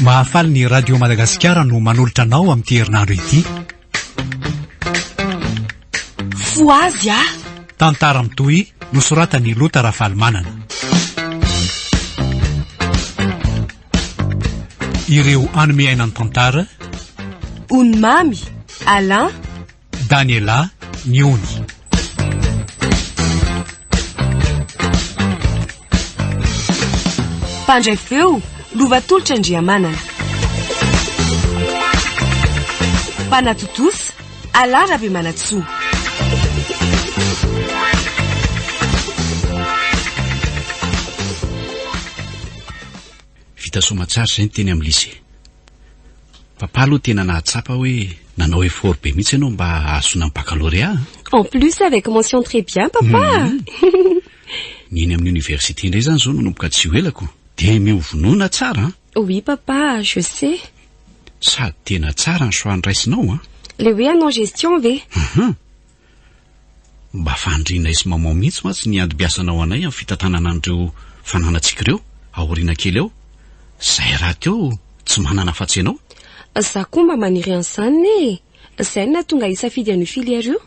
Mahafaly ny radio Madagasikara no manolotra anao amin'ity herinandro ity. Foazy a tantara mitohy nosoratany Lota Rafalimanana. Ireo anome-ainany tantara: Onimamy, Alain, Daniela, Niony. Mpandray feo Lovatolotra Andriamanana. Mpanatotosa Alain Rabemanatsoa. Vita somatsara zay ny teny amin'ny lycée. Papa aloha tena nahatsapa hoe nanao effort be mihitsy ianao mba ahasona ny baccalauréat. En plus avec mention très bien, papa. Ny eny amin'ny université indray zany zao nanomboka tsy ho elako. Dia mihovonona tsara. Oui, papa, je sais. Sady tena tsara ny soa andraisinao. Le hoe en gestion ve. Mba fandrina isy mamao mihitsy mantsy ny andim-biasanao anay amin'ny fitantanana an'ireo fananantsika ireo aoriana kely eo. Zay raha teo tsy manana afa-tsy ianao. Za koa mba maniry an'izany e. Zay na tonga hisafidy an'io filière io.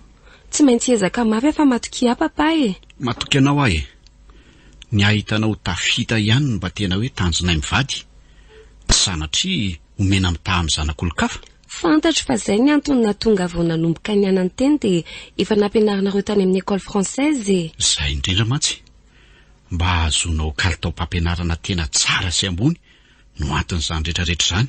Tsy maintsy ezaka mafy afa matoky a papa e. Matoky anao ahy. Ny ahitanao tafita ihany mba tena hoe tanjonay mivady. Sanatria omena mitaha amin'ny zanak'olon-kafa. Fantatro fa zay ny antony natonga vao nanomboka ny anany teny de efa nampianarina tany amin'ny école française e. Zay indrindra mantsy. Mba azonao kalitao mpampianarana tena tsara sy ambony no anton'izany rehetrarehetra zany.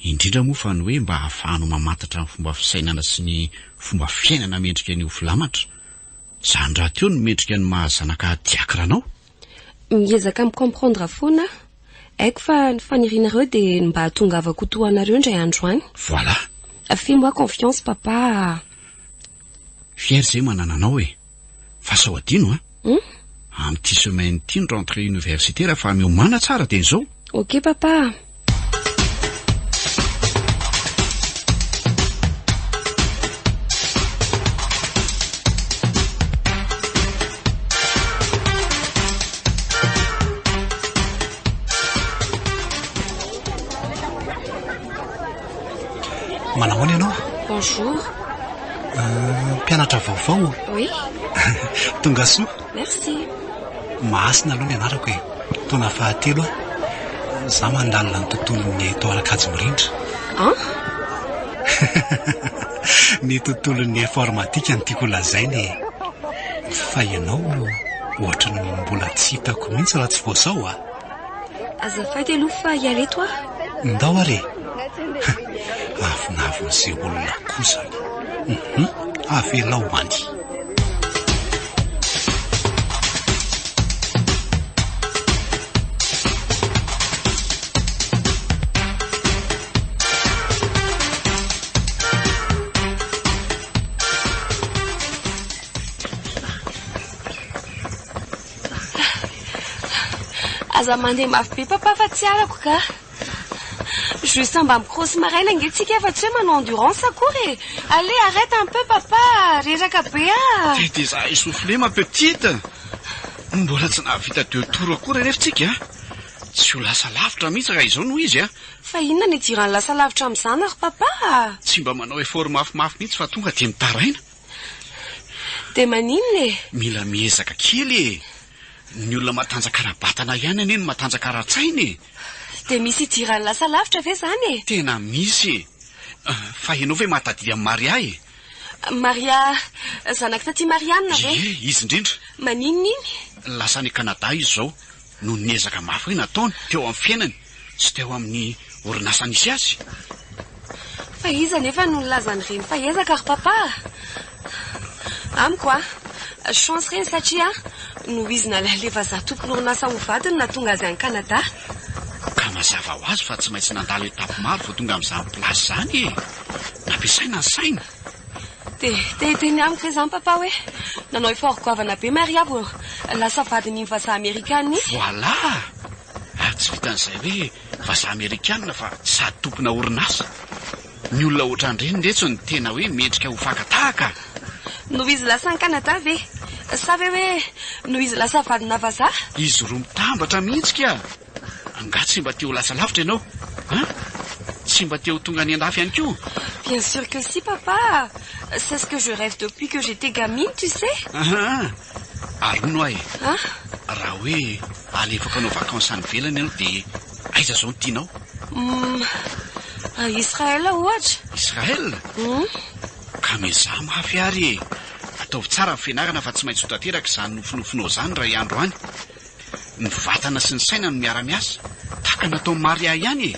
Indrindra moa fa ny hoe mba hahafahanao mamantatra ny fomba fisainana sy ny fomba fiainana mendrika ny hofilamatra. Zany raha teo no mendrika ny mahazanaka diakranao. Miezaka comprendre foana. Haiko fa ny fanirianareo de mba tongavako toanareo indray andro any. Voilà. Fais-moi confiance, papa. Fier zay manana anao e. Fa sao adino amin'ity semaine ity ny rentrée universitaire fa miomana tsara de zao. Ok, papa. Manamony ianao? Bonjour. Mpianatra vaovao? Oui. Tonga soa. Merci. Mahasina aloha ny anarako e. Taona fahatelo za mandalina ny tontolon'ny tao arakajy mirindra. Ny tontolon'ny informatika ny tiako lazainy. Fa ianao ohatra ny mbola tsy hitako mihitsy raha tsy voasao a. Azafady aloha fa iale toi. Ndao are. Afinaviny se olona kosa. Avelao many. Aza mandeha mafy be papa fa tsy arako ka. Juste mba microsse maraina angelitsika efa tsy hoe manao endurance akory. Allez, arrête un peu papa, reraka be a. Dia za essoufflé ma petite. Mbola tsy nahavita 2 tours akory refitsika. Tsy ho lasa lavitra mihitsy raha izao no izy Fa inona ny idirany lasa lavitra amin'izany ary papa? Tsy mba manao effort mafimafy mihitsy fa tonga dia mitaraina. De maninona e? Mila miezaka kely e. Ny olona matanjaka raha-batana ihany anie no matanjaka raha-tsainy. De misy idirany lasa lavitra ve zany e? Tena misy. Fa ianao ve matady amin'ny Maria e? Maria, zanaka taty Marianna ve? Izy indrindra. Maninona iny? Lasa any Canada izy zao. No niezaka mafy hoe nataony teo amin'ny fiainany sy teo amin'ny orinasa nisy azy. Fa iza nefa no nilazany reny fa ezaka ry papa. Amiko chance reny satria no izy nalalefa za tompony orinasa ho vadiny na tonga azy any Canada. Ka mazava ho azy fa tsy maintsy nandalo etapo maro vao tonga amin'izany plasy zany e. Nampiasaina ny saina. De teny amiko izany papa hoe nanao effort goavana be Maria vao lasa vadiny iny vazaha Amerikanina iny. Voilà. Tsy vitan'izay hoe vazaha Amerikanina fa sady tompona orinasa. Ny olona ohatran'ireny ndretso ny tena hoe mendrika ho fakatahaka. No izy lasa any Canada ve? Sa ve hoe no izy lasa vadina vazaha? Izy roa mitambatra mihitsika. Angaty tsy mba teo lasa lavitra ianao tsy mba teo tonga ny andafy ihany koa? Bien sûr que si, papa. C'est ce que je rêve depuis que j'étais gamine, tu sais. Arono ahy raha hoe alefaka anao vacances any velany ianao dia aiza zao no tianao? Israël ohatra. Israël? Ka mizaha mafy ary ataovy tsara ny fianarana fa tsy maintsy ho tanteraka izany nofinofinao izany raha iandro any. Ny vatana sy ny saina no miara-miasa tahaka natao Maria ihany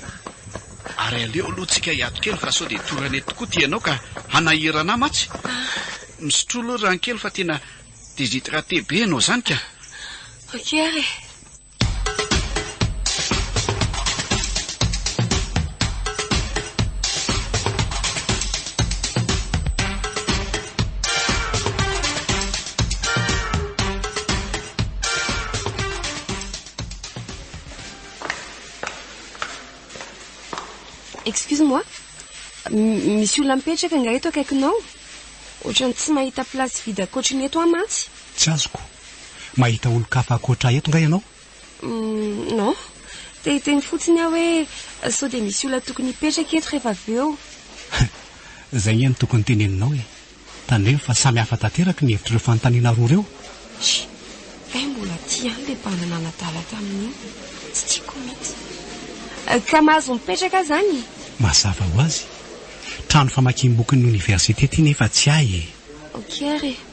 ary aleo aloha tsika hiato kely fa sao dia toranety tokoa tianao ka hanahirana matsy. Misotrolo raha kely fa tena déshydraté be ianao zany ka. Ok, allez. Excuse-moi, misy olona mipetraka nga eto akaikinao? Ohatrany tsy mahita place vide akoatriny eto mantsy? Tsy azoko. Mahita olo-kafa akoatra eto nga ianao? Non. Teny fotsiny aho hoe sao dia misy olona tokony hipetraka eto rehefa avy eo. Zay ihany tokony teneninao tandremo fa samy hafa tanteraka ny hevitr'ireo fanontaniana roa ireo. Mbola tia le bandana Natala tamin'iny. Tsy tiako mihitsy. Ka mahazo mipetraka zany? Mazava ho azy. Trano famakiam-boky ny université ty nefa tsy ahy. Ok,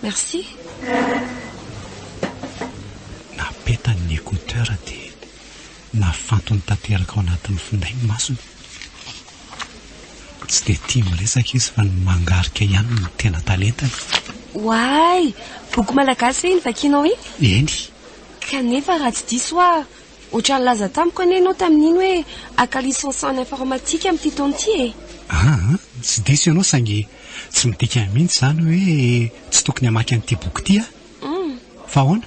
merci. Napetan'ny écouteur dia nafantony tanteraka ao anatin'ny finday ny masony. Tsy dia tia miresaka izy fa ny mangarika ihany no tena talentany. Way, boky malagasy iny vakianao iny? Eny. Kanefa raha tsy diso ohatrany laza tamiko anie ianao tamin'iny hoe aka licence en informatique amin'ity taona ity tsy diso ianao saingy tsy midika mihitsy zany hoe tsy tokony hamaky an'ity boky ity fa ahoana?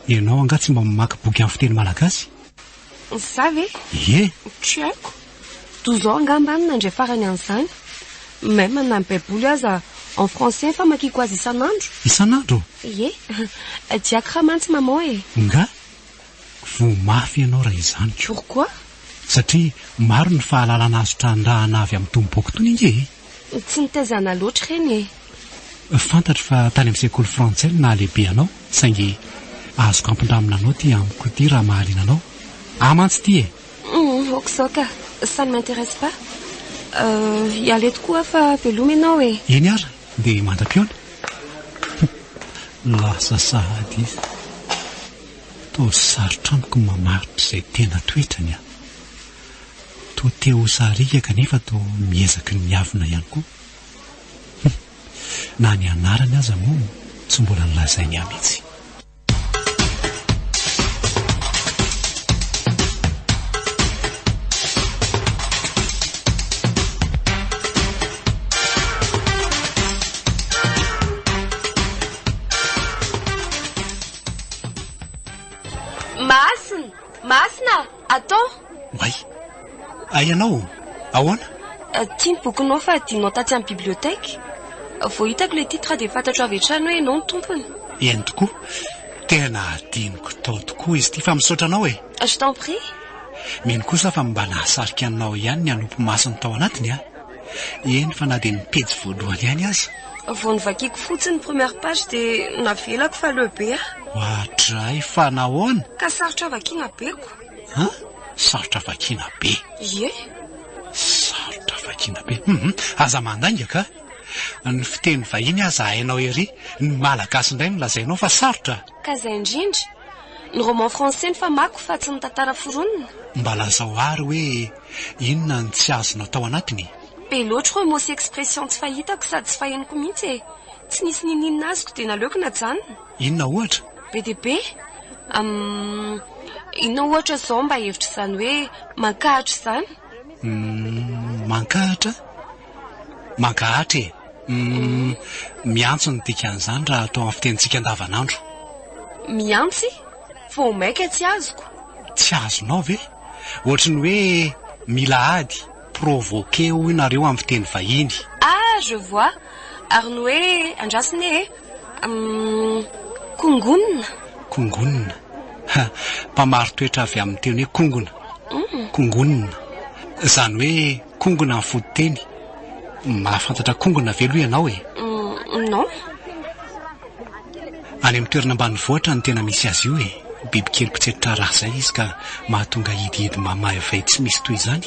Ianao anga tsy mba mamaky boky amin'ny fiteny malagasy? Za ve? Ie. Tsy haiko. 12 ans angambany nandray farany an'izany. Même na baiboly aza en français fa makiko azy isan'andro. Isan'andro? Ie. Diako raha mantsy maman e. Nga? Vo mafy ianao raha izany. Pourquoi? Satria maro ny fahalalana azo trandrahana avy amin'ny tomboky tony inge. Tsy nitaizana loatra reny fantatro fa tany amin'ny sekoly frantsay na lehibe anao saingy azoko ampindramina anao ty amiko ty raha mahaliana anao. Mantsy ty oksoka, ça ne m'intéresse pas. Ialeto koa fa veloma ianao e. Eny ara, dia mandram-piona. Lasa sahady izy. Toa sarotra amiko mamaritra izay tena toetrany toa teo sarika kanefa toa miezaky ny miavina ihany koa. Na ny anarany aza moa tsy mbola nilazainy ahy mihitsy. Masina, attends. Wai. Ianao, ahoana? Tia ny bokinao fa adinao taty amin'ny biblioteka. Vao hitako le titre dia fantatro avy hatrany hoe ianao ny tompony. Eny tokoa. Tena adiniko tao tokoa izy ty fa misaotra anao e. Je t'en prie. Mino kosa fa mba nahasarika anao ihany ny anompo masiny tao anatiny Eny fa na dia ny pejy voalohany ihany aza. Vao nivakiako fotsiny première page dia navelako fa lehibe Ohatray fa nahoana? Ka sarotra vakiana beko. Sarotra vakiana be? Ie. Sarotra vakiana be. Aza mandainga ka. Ny fiteny vahiny aza hainao ery. Ny malagasy indray nolazainao fa sarotra. Ka izay indrindra. Ny roman français ny famako fa tsy ny tantara foronina. Mba lazao ary hoe inona ny tsy azonao tao anatiny? Be loatra hoe mosy expression tsy fahitako sady tsy fahenoko mihitsy Tsy nisy ninina azoko dia naleoko najanona. Inona ohatra? Be dia be. Inona ohatra zao mba hevitra izany hoe mankahatra izany? Mankahatra? Mankahatra e. Miantso ny dikan'izany raha atao amin'ny fitenitsika andavanandro. Miantsy? Vao maika tsy azoko. Tsy azonao ve? Ohatrany hoe mila ady, provoqué hoy nareo amin'ny fiteny vahiny. Je vois. Ary ny hoe andrasiny kongonina. Kongonina? Mpamaro toetra avy amin'ny teny hoe kongona. kongonina izany hoe kongona ny fototeny mahafantatra kongona velo ianao e non any amin'ny toerana ambanivohitra ny tena misy azy io e bibikely mpitsetitra raha zay izy ka mahatonga hidihidy mamahivay tsy misy toy izany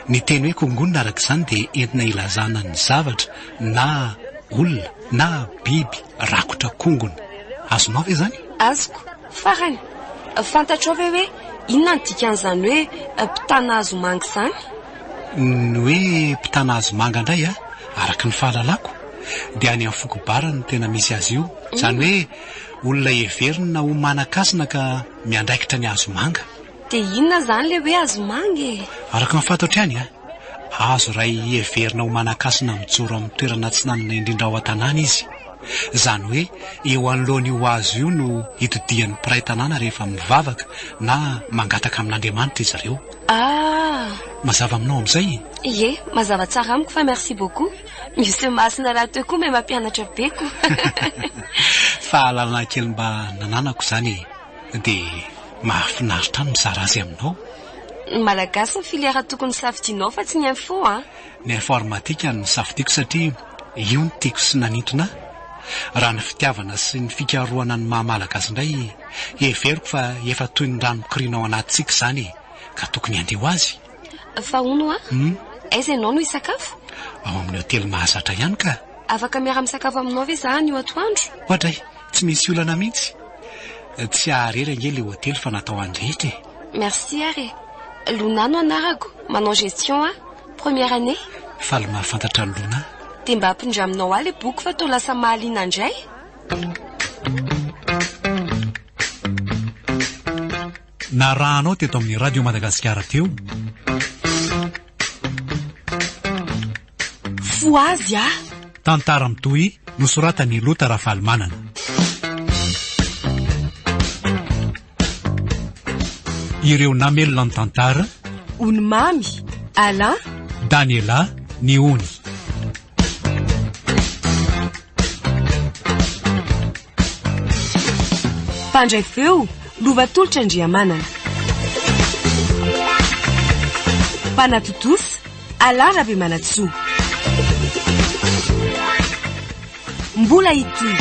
ny teny hoe kongonina araka izany dia entina ilazana ny zavatra na olona na biby rakotra kongona azonao ve zany azoko farany fantatrao ve hoe inona ny dikan'izany hoe mpitana hazo manga izany ny hoe mpitana hazo manga indray a araka ny fahalalako dia any amin'ny fokobara ny tena misy azy io izany hoe olona heverina ho manan-kasina ka miandraikitra ny hazo manga dia inona izany le hoe hazo manga e araka ny fantatra ihany a hazo ray heverina ho manan-kasina mijoro amin'ny toerana tsy nanana indrindra ao an-tanàna izy izany hoe eo anoloan'io hazo io no hididihan'ny mpiray tanàna rehefa mivavaka na mangataka amin'Andriamanitra izy ireo mazava aminao amin'izay ie mazava tsara amiko fa merci beaucoup misy masina raha teo koa mahay mampianatra beko fahalalana kely mba nananako izany dia mahafinaritra ny mizara azy aminao ny malagasy ny filière tokony safidianao fa tsy ny info ny informatika ny safidiako satria io ny tiako sy nanintona raha ny fitiavana sy ny fikarohana ny mahamalagasy indray heveriko fa efa toy ny rano mikirina ao anatintsika izany ka tokony handeo azy fa ono aiza ianao no hisakafo ao amin'ny hotely mahazatra ihany ka afaka miara-misakafo aminao ve zany io atoandro ohatray tsy misy olana mihitsy tsy aharery ange le hotely fa natao andrehetra merci are Luna no anarako manao gestion première année faly mahafantatra ny Luna dia mba ampindraminao ahy le boky fa toa lasa mahaliana indray na rahanao teto amin'ny radio Madagasikara teo foazy tantara mitoy nosoratany Lota Rafalimanana ireo namelona ny tantara Onimamy Alain Daniela Niony mpandray feo Lovatolotra Andriamanana mpanatotosy Alain Rabemanatsoa mbola itoy